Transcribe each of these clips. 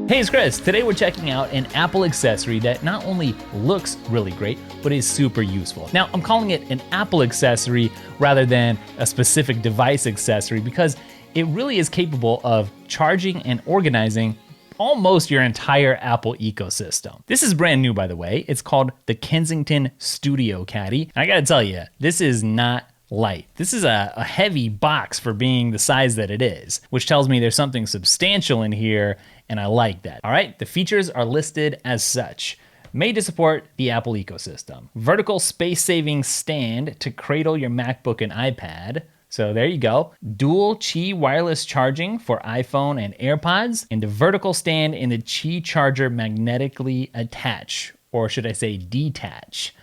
Hey, it's Chris. Today we're checking out an Apple accessory that not only looks really great, but is super useful. Now, I'm calling it an Apple accessory rather than a specific device accessory because it really is capable of charging and organizing almost your entire Apple ecosystem. This is brand new, by the way. It's called the Kensington StudioCaddy. And I gotta tell you, this is not light. This is a heavy box for being the size that it is, which tells me there's something substantial in here, and I like that. All right, the features are listed as such. Made to support the Apple ecosystem. Vertical space-saving stand to cradle your MacBook and iPad. So there you go. Dual Qi wireless charging for iPhone and AirPods, and the vertical stand in the Qi charger magnetically attach, or should I say detach.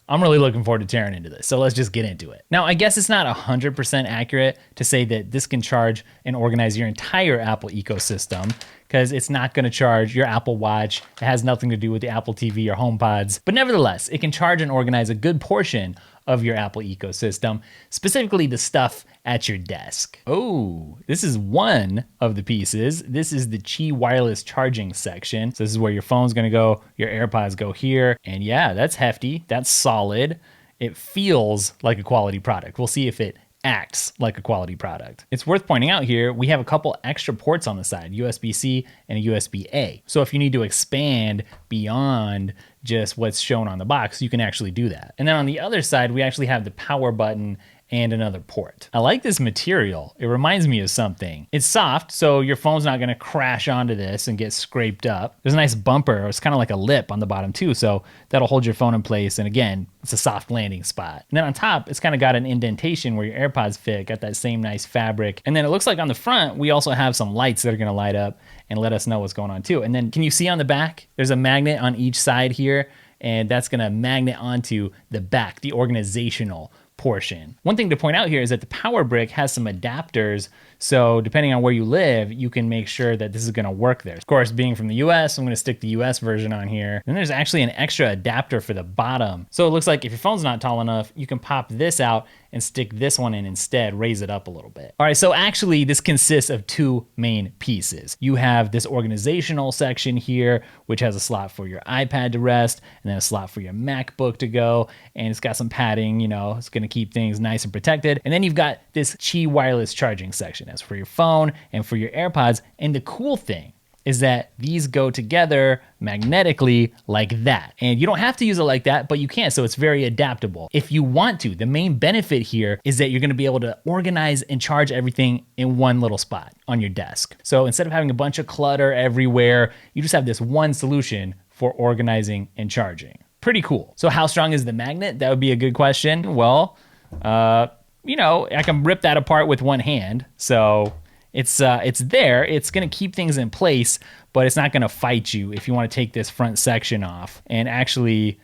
I'm really looking forward to tearing into this, so let's just get into it. Now, I guess it's not 100% accurate to say that this can charge and organize your entire Apple ecosystem, because it's not gonna charge your Apple Watch. It has nothing to do with the Apple TV or HomePods, but nevertheless, it can charge and organize a good portion of your Apple ecosystem, specifically the stuff at your desk. Oh, this is one of the pieces. This is the Qi wireless charging section. So this is where your phone's gonna go, your AirPods go here, and yeah, that's hefty, that's solid. It feels like a quality product. We'll see if it acts like a quality product. It's worth pointing out here, we have a couple extra ports on the side, USB-C and a USB-A. So if you need to expand beyond just what's shown on the box, you can actually do that. And then on the other side, we actually have the power button and another port. I like this material. It reminds me of something. It's soft, so your phone's not gonna crash onto this and get scraped up. There's a nice bumper. It's kind of like a lip on the bottom too, so that'll hold your phone in place. And again, it's a soft landing spot. And then on top, it's kind of got an indentation where your AirPods fit, got that same nice fabric. And then it looks like on the front, we also have some lights that are gonna light up and let us know what's going on too. And then can you see on the back, there's a magnet on each side here, and that's gonna magnet onto the back, the organizational portion. One thing to point out here is that the power brick has some adapters, so depending on where you live, you can make sure that this is gonna work there. Of course, being from the US, I'm gonna stick the US version on here. Then there's actually an extra adapter for the bottom. So it looks like if your phone's not tall enough, you can pop this out and stick this one in instead, raise it up a little bit. All right, so actually this consists of two main pieces. You have this organizational section here, which has a slot for your iPad to rest, and then a slot for your MacBook to go, and it's got some padding, you know, it's gonna keep things nice and protected. And then you've got this Qi wireless charging section. That's for your phone and for your AirPods. And the cool thing is that these go together magnetically like that. And you don't have to use it like that, but you can, so it's very adaptable. If you want to, the main benefit here is that you're gonna be able to organize and charge everything in one little spot on your desk. So instead of having a bunch of clutter everywhere, you just have this one solution for organizing and charging. Pretty cool. So how strong is the magnet? That would be a good question. Well, you know, I can rip that apart with one hand. So it's there, it's gonna keep things in place, but it's not gonna fight you if you wanna take this front section off. And actually,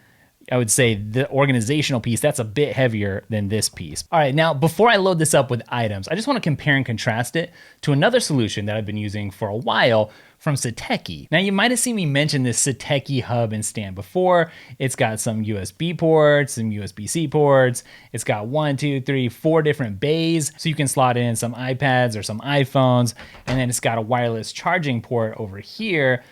I would say the organizational piece, that's a bit heavier than this piece. All right, now before I load this up with items, I just wanna compare and contrast it to another solution that I've been using for a while from Satechi. Now you might have seen me mention this Satechi hub and stand before. It's got some USB ports, some USB-C ports. It's got 1, 2, 3, 4 different bays, so you can slot in some iPads or some iPhones, and then it's got a wireless charging port over here,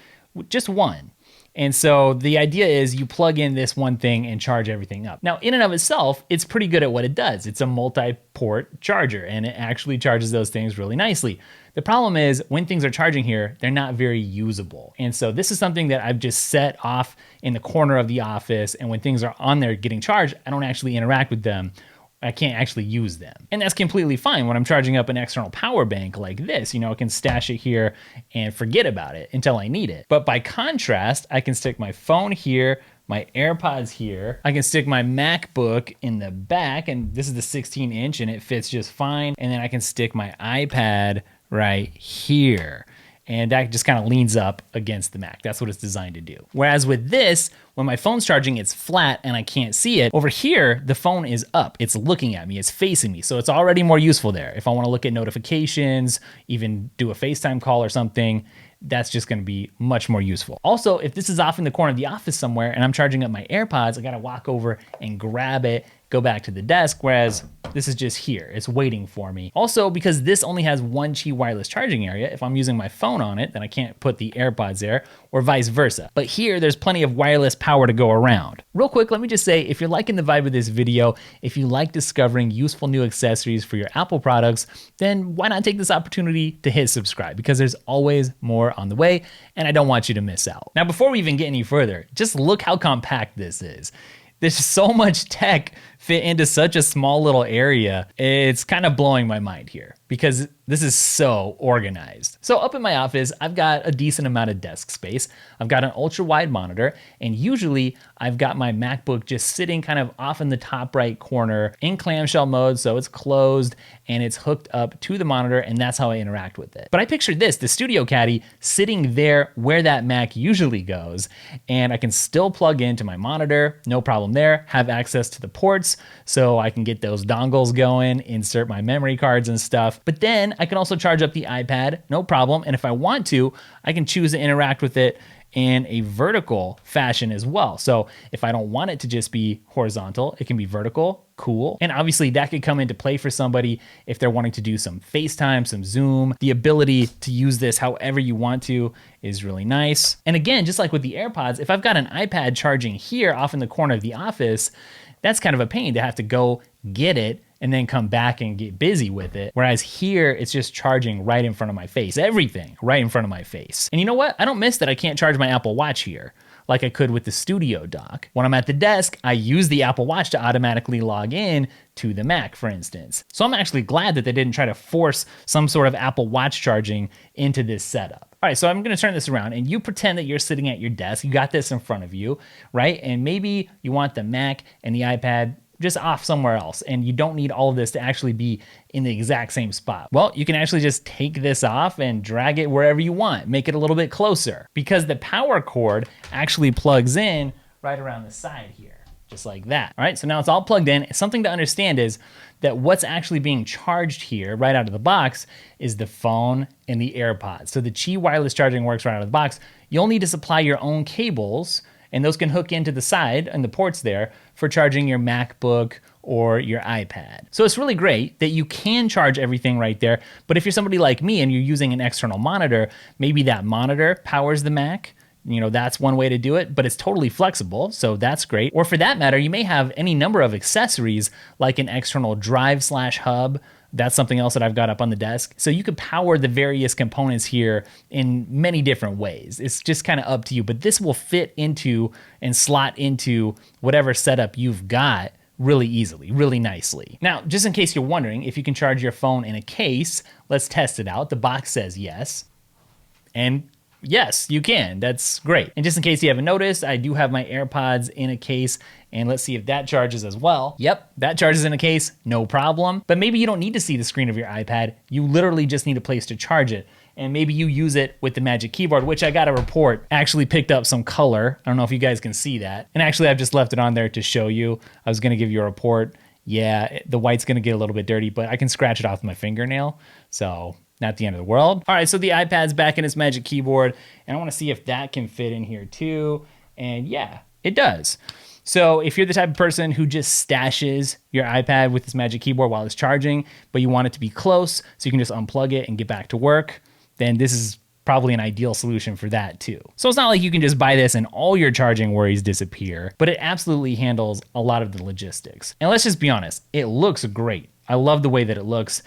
just one. And so the idea is you plug in this one thing and charge everything up. Now, in and of itself, it's pretty good at what it does. It's a multi-port charger, and it actually charges those things really nicely. The problem is when things are charging here, they're not very usable. And so this is something that I've just set off in the corner of the office, and when things are on there getting charged, I don't actually interact with them. I can't actually use them. And that's completely fine when I'm charging up an external power bank like this. You know, I can stash it here and forget about it until I need it. But by contrast, I can stick my phone here, my AirPods here. I can stick my MacBook in the back, and this is the 16-inch and it fits just fine. And then I can stick my iPad right here. And that just kind of leans up against the Mac. That's what it's designed to do. Whereas with this, when my phone's charging, it's flat and I can't see it. Over here, the phone is up. It's looking at me, it's facing me. So it's already more useful there. If I wanna look at notifications, even do a FaceTime call or something, that's just gonna be much more useful. Also, if this is off in the corner of the office somewhere and I'm charging up my AirPods, I gotta walk over and grab it, go back to the desk, whereas This is just here. It's waiting for me. Also, because this only has one Qi wireless charging area, if I'm using my phone on it, then I can't put the AirPods there, or vice versa. But here, there's plenty of wireless power to go around. Real quick, let me just say, if you're liking the vibe of this video, if you like discovering useful new accessories for your Apple products, then why not take this opportunity to hit subscribe? Because there's always more on the way, and I don't want you to miss out. Now, before we even get any further, just look how compact this is. There's so much tech fit into such a small little area. It's kind of blowing my mind here because this is so organized. So up in my office, I've got a decent amount of desk space. I've got an ultra wide monitor, and usually I've got my MacBook just sitting kind of off in the top right corner in clamshell mode. So it's closed and it's hooked up to the monitor, and that's how I interact with it. But I pictured this, the StudioCaddy, sitting there where that Mac usually goes, and I can still plug into my monitor, no problem there, have access to the ports, so I can get those dongles going, insert my memory cards and stuff. But then I can also charge up the iPad, no problem. And if I want to, I can choose to interact with it in a vertical fashion as well. So if I don't want it to just be horizontal, it can be vertical, cool. And obviously that could come into play for somebody if they're wanting to do some FaceTime, some Zoom. The ability to use this however you want to is really nice. And again, just like with the AirPods, if I've got an iPad charging here off in the corner of the office, that's kind of a pain to have to go get it and then come back and get busy with it. Whereas here, it's just charging right in front of my face, everything right in front of my face. And you know what? I don't miss that I can't charge my Apple Watch here like I could with the Studio dock. When I'm at the desk, I use the Apple Watch to automatically log in to the Mac, for instance. So I'm actually glad that they didn't try to force some sort of Apple Watch charging into this setup. All right, so I'm gonna turn this around and you pretend that you're sitting at your desk, you got this in front of you, right? And maybe you want the Mac and the iPad just off somewhere else, and you don't need all of this to actually be in the exact same spot. Well, you can actually just take this off and drag it wherever you want, make it a little bit closer, because the power cord actually plugs in right around the side here, just like that. All right, so now it's all plugged in. Something to understand is that what's actually being charged here right out of the box is the phone and the AirPods. So the Qi wireless charging works right out of the box. You'll need to supply your own cables, and those can hook into the side and the ports there for charging your MacBook or your iPad. So it's really great that you can charge everything right there, but if you're somebody like me and you're using an external monitor, maybe that monitor powers the Mac. You know, that's one way to do it, but it's totally flexible, so that's great. Or for that matter, you may have any number of accessories like an external drive/hub. That's something else that I've got up on the desk. So you could power the various components here in many different ways. It's just kind of up to you, but this will fit into and slot into whatever setup you've got really easily, really nicely. Now, just in case you're wondering if you can charge your phone in a case, let's test it out. The box says yes. And yes, you can. That's great. And just in case you haven't noticed, I do have my AirPods in a case, and let's see if that charges as well. Yep, that charges in a case, no problem. But maybe you don't need to see the screen of your iPad. You literally just need a place to charge it. And maybe you use it with the Magic Keyboard, which I got a report, actually picked up some color. I don't know if you guys can see that. And actually, I've just left it on there to show you. I was gonna give you a report. Yeah, the white's gonna get a little bit dirty, but I can scratch it off with my fingernail. So not the end of the world. All right, so the iPad's back in its Magic Keyboard, and I wanna see if that can fit in here too. And yeah, it does. So if you're the type of person who just stashes your iPad with this Magic Keyboard while it's charging, but you want it to be close so you can just unplug it and get back to work, then this is probably an ideal solution for that too. So it's not like you can just buy this and all your charging worries disappear, but it absolutely handles a lot of the logistics. And let's just be honest, it looks great. I love the way that it looks.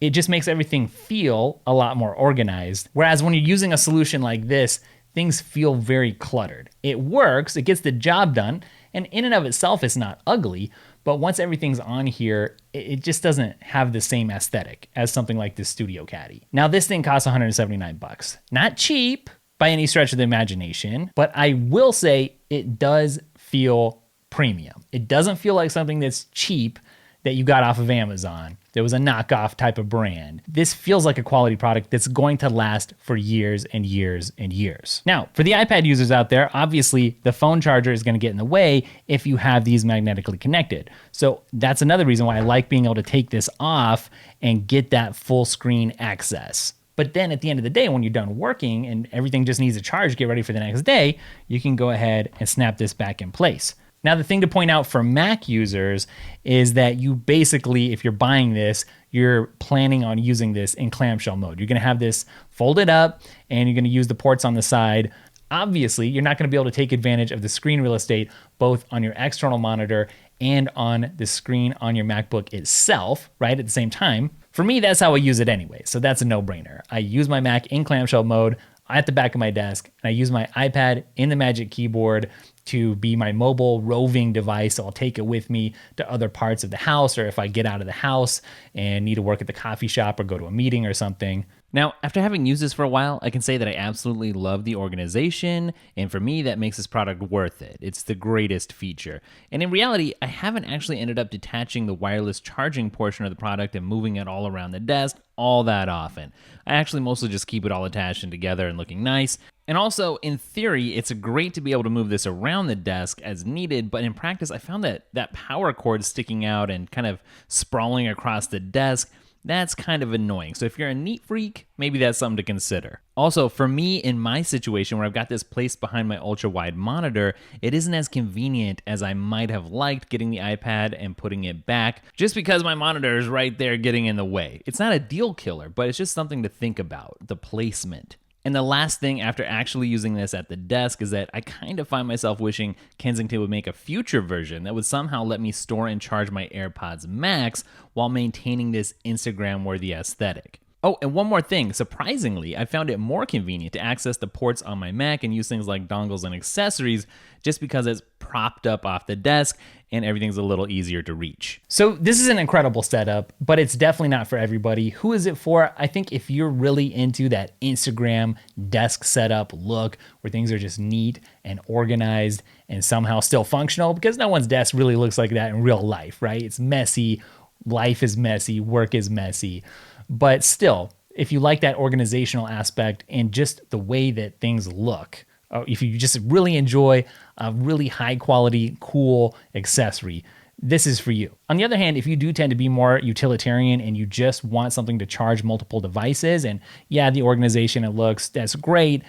It just makes everything feel a lot more organized. Whereas when you're using a solution like this, things feel very cluttered. It works, it gets the job done, and in and of itself, it's not ugly, but once everything's on here, it just doesn't have the same aesthetic as something like this StudioCaddy. Now this thing costs 179 bucks. Not cheap by any stretch of the imagination, but I will say it does feel premium. It doesn't feel like something that's cheap that you got off of Amazon. There was a knockoff type of brand. This feels like a quality product that's going to last for years and years and years. Now, for the iPad users out there, obviously the phone charger is gonna get in the way if you have these magnetically connected. So that's another reason why I like being able to take this off and get that full screen access. But then at the end of the day, when you're done working and everything just needs a charge, get ready for the next day, you can go ahead and snap this back in place. Now, the thing to point out for Mac users is that you basically, if you're buying this, you're planning on using this in clamshell mode. You're gonna have this folded up and you're gonna use the ports on the side. Obviously, you're not gonna be able to take advantage of the screen real estate, both on your external monitor and on the screen on your MacBook itself, right, at the same time. For me, that's how I use it anyway, so that's a no-brainer. I use my Mac in clamshell mode at the back of my desk, and I use my iPad in the Magic Keyboard to be my mobile roving device. So I'll take it with me to other parts of the house, or if I get out of the house and need to work at the coffee shop or go to a meeting or something. Now, after having used this for a while, I can say that I absolutely love the organization, and for me, that makes this product worth it. It's the greatest feature. And in reality, I haven't actually ended up detaching the wireless charging portion of the product and moving it all around the desk all that often. I actually mostly just keep it all attached and together and looking nice. And also, in theory, it's great to be able to move this around the desk as needed, but in practice, I found that that power cord sticking out and kind of sprawling across the desk, that's kind of annoying. So if you're a neat freak, maybe that's something to consider. Also, for me, in my situation where I've got this placed behind my ultra-wide monitor, it isn't as convenient as I might have liked getting the iPad and putting it back, just because my monitor is right there getting in the way. It's not a deal killer, but it's just something to think about, the placement. And the last thing after actually using this at the desk is that I kind of find myself wishing Kensington would make a future version that would somehow let me store and charge my AirPods Max while maintaining this Instagram-worthy aesthetic. Oh, and one more thing. Surprisingly, I found it more convenient to access the ports on my Mac and use things like dongles and accessories just because it's propped up off the desk and everything's a little easier to reach. So this is an incredible setup, but it's definitely not for everybody. Who is it for? I think if you're really into that Instagram desk setup look where things are just neat and organized and somehow still functional, because no one's desk really looks like that in real life, right? It's messy, life is messy, work is messy. But still, if you like that organizational aspect and just the way that things look, if you just really enjoy a really high quality, cool accessory, this is for you. On the other hand, if you do tend to be more utilitarian and you just want something to charge multiple devices, and yeah, the organization, it looks, that's great,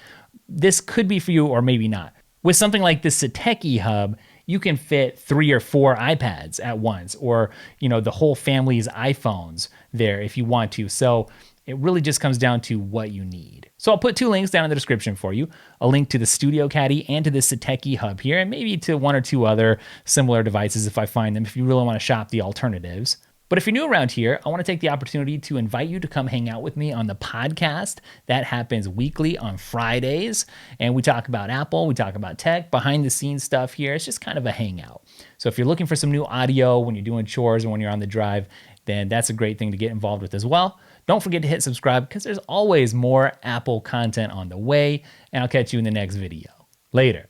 this could be for you or maybe not. With something like this Satechi hub, you can fit 3 or 4 iPads at once, or the whole family's iPhones there if you want to. So it really just comes down to what you need. So I'll put 2 links down in the description for you, a link to the StudioCaddy and to the Satechi hub here, and maybe to 1 or 2 other similar devices if I find them, if you really want to shop the alternatives. But if you're new around here, I want to take the opportunity to invite you to come hang out with me on the podcast. That happens weekly on Fridays. And we talk about Apple, we talk about tech, behind the scenes stuff here. It's just kind of a hangout. So if you're looking for some new audio when you're doing chores or when you're on the drive, then that's a great thing to get involved with as well. Don't forget to hit subscribe because there's always more Apple content on the way. And I'll catch you in the next video. Later.